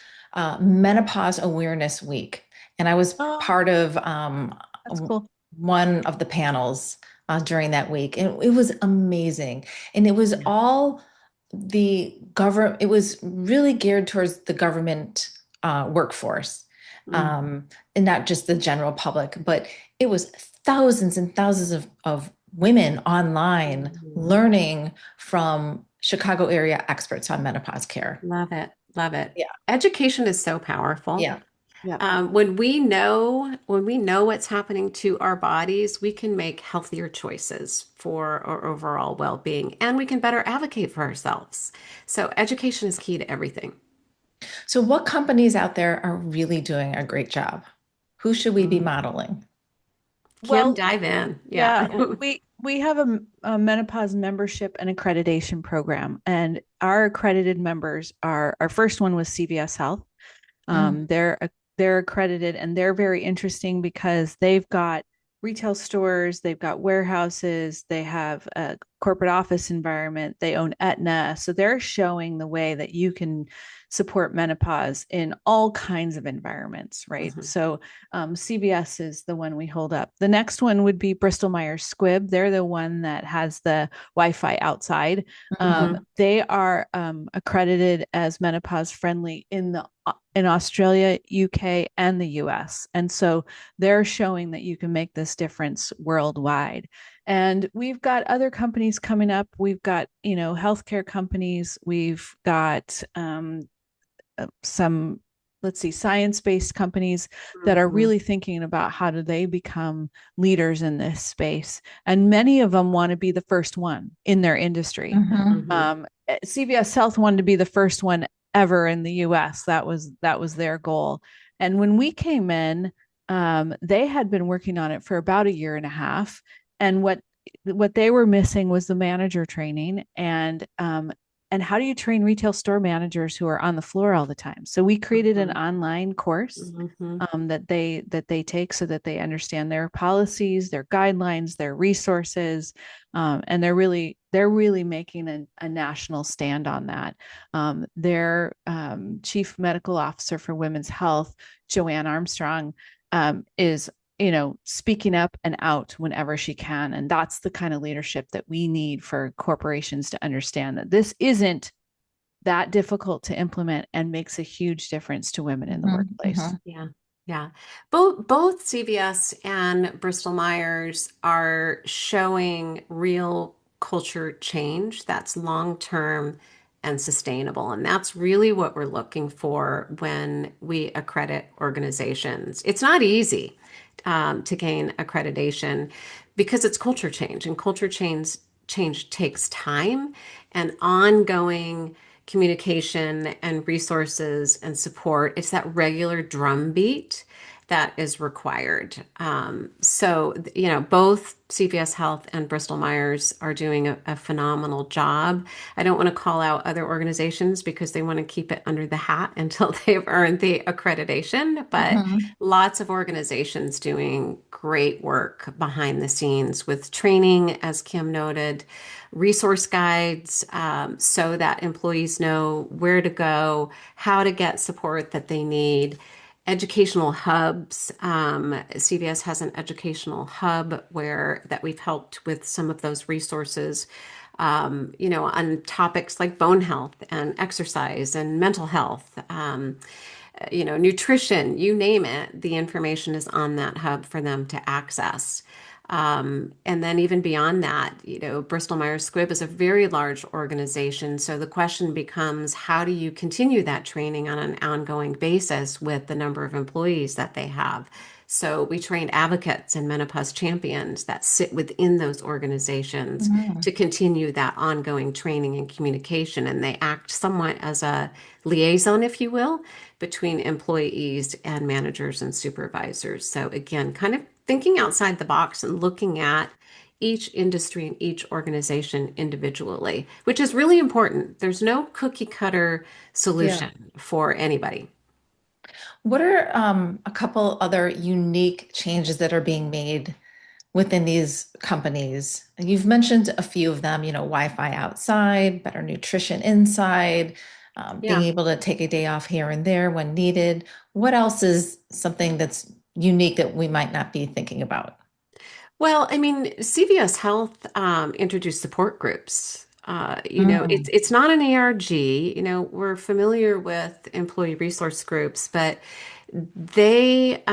menopause awareness week, and I was Oh, part of that's cool. one of the panels during that week, and it was amazing. And it was Yeah. all the government. It was really geared towards the government workforce, Mm. um, and not just the general public, but it was thousands and thousands of women online Mhm. learning from Chicago area experts on menopause care. Love it. Love it. Yeah. Education is so powerful. Yeah. Yeah. When we know what's happening to our bodies, we can make healthier choices for our overall well-being, and we can better advocate for ourselves. So education is key to everything. So what companies out there are really doing a great job? Who should we be Mm. modeling? Kim, Well, dive in. Yeah. yeah, we have a menopause membership and accreditation program, and our accredited members are our first one was CVS Health. Mm. They're accredited, and they're very interesting because they've got retail stores, they've got warehouses, they have a corporate office environment, they own Aetna, so they're showing the way that you can support menopause in all kinds of environments, right? Mhm. So CVS is the one we hold up. The next one would be Bristol Myers Squibb. They're the one that has the Wi-Fi outside. Mhm. They are accredited as menopause friendly in Australia, UK, and the US. And so they're showing that you can make this difference worldwide. And we've got other companies coming up. We've got, healthcare companies. We've got some, let's see, science-based companies that are Mhm. really thinking about how do they become leaders in this space. And many of them want to be the first one in their industry. Mhm. Mhm. CVS Health wanted to be the first one ever in the US. That was their goal. And when we came in, they had been working on it for about a year and a half. And what they were missing was the manager training. And and how do you train retail store managers who are on the floor all the time? So we created an Mhm. online course Mhm. that they take so that they understand their policies, their guidelines, their resources, and they're really making a national stand on that. Their chief medical officer for women's health, Joanne Armstrong, is speaking up and out whenever she can, and that's the kind of leadership that we need for corporations to understand that this isn't that difficult to implement and makes a huge difference to women in the Mhm, workplace. mhm. Yeah, yeah. Both CVS and Bristol Myers are showing real culture change that's long term and sustainable. And that's really what we're looking for when we accredit organizations. It's not easy to gain accreditation because it's culture change, and culture change takes time and ongoing communication and resources and support. It's that regular drumbeat that is required. Both CVS Health and Bristol Myers are doing a phenomenal job. I don't want to call out other organizations because they want to keep it under the hat until they've earned the accreditation, but Mhm. lots of organizations doing great work behind the scenes with training, as Kim noted, resource guides, so that employees know where to go, how to get support that they need. Educational hubs. CVS has an educational hub where that we've helped with some of those resources, on topics like bone health and exercise and mental health. Nutrition, you name it, the information is on that hub for them to access. And then even beyond that, Bristol Myers Squibb is a very large organization. So the question becomes, how do you continue that training on an ongoing basis with the number of employees that they have? So we trained advocates and menopause champions that sit within those organizations Mhm. to continue that ongoing training and communication. And they act somewhat as a liaison, if you will, between employees and managers and supervisors. So again, kind of thinking outside the box and looking at each industry and each organization individually, which is really important. There's no cookie cutter Yeah. solution for anybody. What are a couple other unique changes that are being made within these companies? You've mentioned a few of them, Wi-Fi outside, better nutrition inside, being Yeah. able to take a day off here and there when needed. What else is something that's unique that we might not be thinking about? Well, I mean, CVS Health introduced support groups. Mm, It's not an ARG. We're familiar with employee resource groups, but they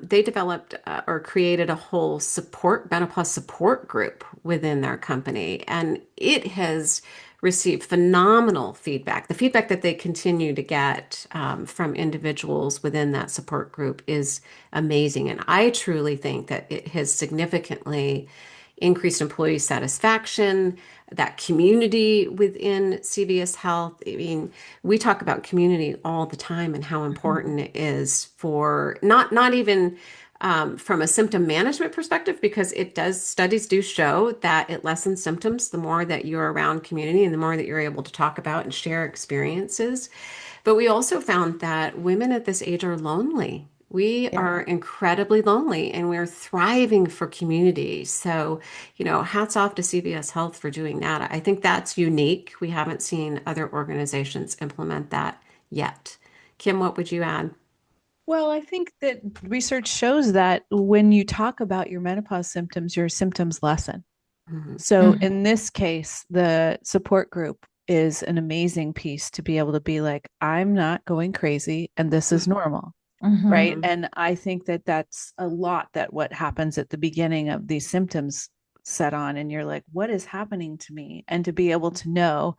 developed or created a whole support menopause support group within their company, and it has received phenomenal feedback. The feedback that they continue to get from individuals within that support group is amazing, and I truly think that it has significantly increased employee satisfaction, that community within CVS Health. I mean, we talk about community all the time and how mhm, important it is for not even from a symptom management perspective, because studies do show that it lessens symptoms the more that you're around community and the more that you're able to talk about and share experiences. But we also found that women at this age are lonely. We yeah. are incredibly lonely and we're thriving for community. So, hats off to CVS Health for doing that. I think that's unique. We haven't seen other organizations implement that yet. Kim, what would you add? Well, I think that research shows that when you talk about your menopause symptoms, your symptoms lessen. Mhm. So Mhm, in this case, the support group is an amazing piece to be able to be like, I'm not going crazy and this is normal. Right. Mhm. And I think that that's a lot that what happens at the beginning of these symptoms set on. And you're like, what is happening to me? And to be able to know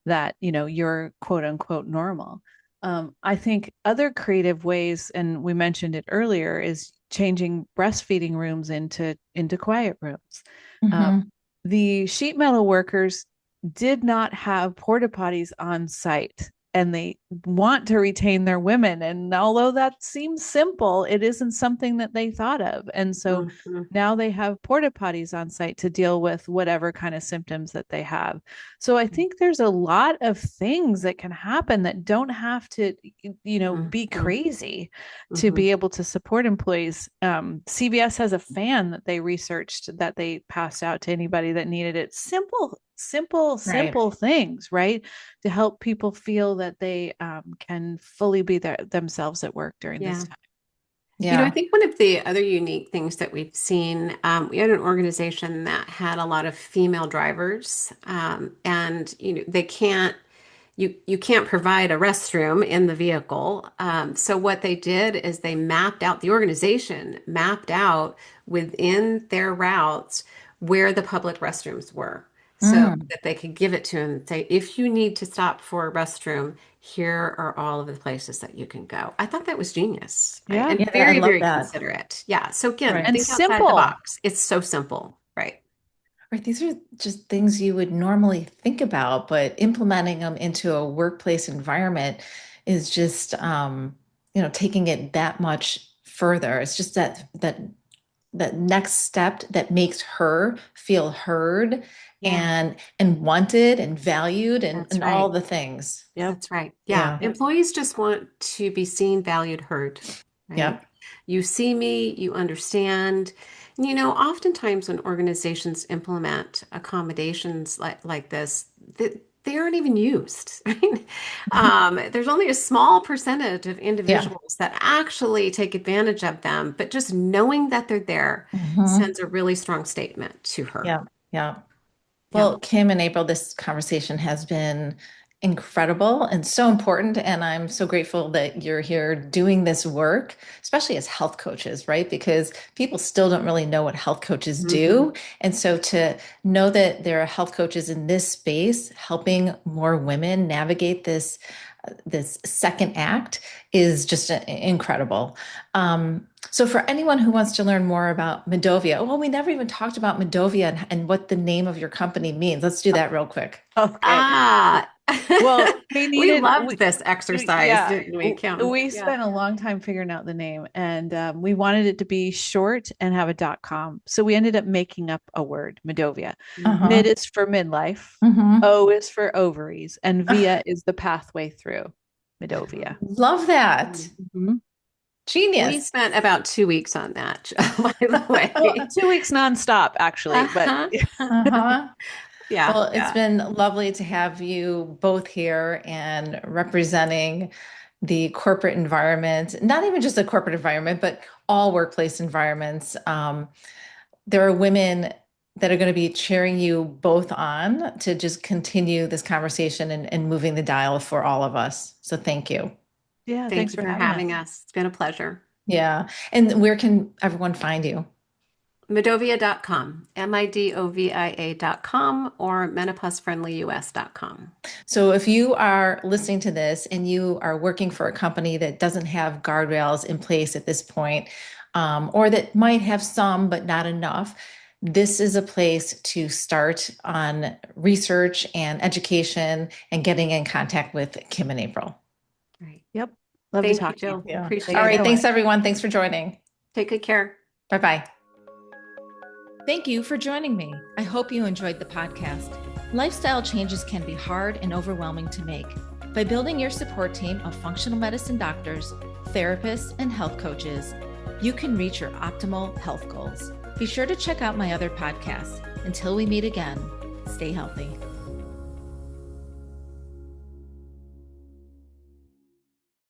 that, you're quote unquote normal. I think other creative ways, and we mentioned it earlier, is changing breastfeeding rooms into quiet rooms. Um, mhm. the sheet metal workers did not have porta potties on site, and they want to retain their women. And although that seems simple, it isn't something that they thought of. And so now they have porta potties on site to deal with whatever kind of symptoms that they have. So I think there's a lot of things that can happen that don't have to, be crazy to be able to support employees. CVS has a fan that they researched that they passed out to anybody that needed it. Simple things, right? To help people feel that they can fully be themselves at work during this time. Yeah. I think one of the other unique things that we've seen, we had an organization that had a lot of female drivers, and they can't. You can't provide a restroom in the vehicle. So what they did is the organization mapped out within their routes where the public restrooms were so that they could give it to them and say, if you need to stop for a restroom, here are all of the places that you can go. I thought that was genius, right? And I very, love very that. considerate. Yeah. So again, Right. And think outside the simple. box. It's so simple, right? Right. These are just things you would normally think about, but implementing them into a workplace environment is just, taking it that much further. It's just that next step that makes her feel heard and wanted and valued and all the things. Yep. That's right. Yeah. Employees just want to be seen, valued, heard. Right? Yep. You see me, you understand. Oftentimes when organizations implement accommodations like this, they aren't even used. Right? There's only a small percentage of individuals that actually take advantage of them, but just knowing that they're there sends a really strong statement to her. Yeah. Yeah. Well, Kim and April, this conversation has been incredible and so important. And I'm so grateful that you're here doing this work, especially as health coaches, right? Because people still don't really know what health coaches do. And so to know that there are health coaches in this space helping more women navigate this second act is just incredible. So for anyone who wants to learn more about MiDOViA, well, we never even talked about MiDOViA and what the name of your company means. Let's do that real quick. Okay. Well, we loved this exercise, didn't we, Kim? We spent a long time figuring out the name, and we wanted it to be short and have a .com. So we ended up making up a word, MiDOViA. Mid is for midlife, O is for ovaries, and via is the pathway through. MiDOViA. Love that. Genius. We spent about 2 weeks on that, by the way. Well, 2 weeks nonstop, actually. But yeah. Well, it's been lovely to have you both here and representing the corporate environment, not even just the corporate environment, but all workplace environments. There are women that are going to be cheering you both on to just continue this conversation and moving the dial for all of us. So thank you. Yeah, thanks for having us. It's been a pleasure. Yeah. And where can everyone find you? MiDOViA.com, MiDOViA.com, or menopausefriendlyus.com. So if you are listening to this and you are working for a company that doesn't have guardrails in place at this point, or that might have some, but not enough, this is a place to start on research and education and getting in contact with Kim and April. Right. Yep. Love to talk to you. Yeah. Appreciate All right. it. Thanks, everyone. Thanks for joining. Take good care. Bye-bye. Thank you for joining me. I hope you enjoyed the podcast. Lifestyle changes can be hard and overwhelming to make. By building your support team of functional medicine doctors, therapists, and health coaches, you can reach your optimal health goals. Be sure to check out my other podcasts. Until we meet again, stay healthy.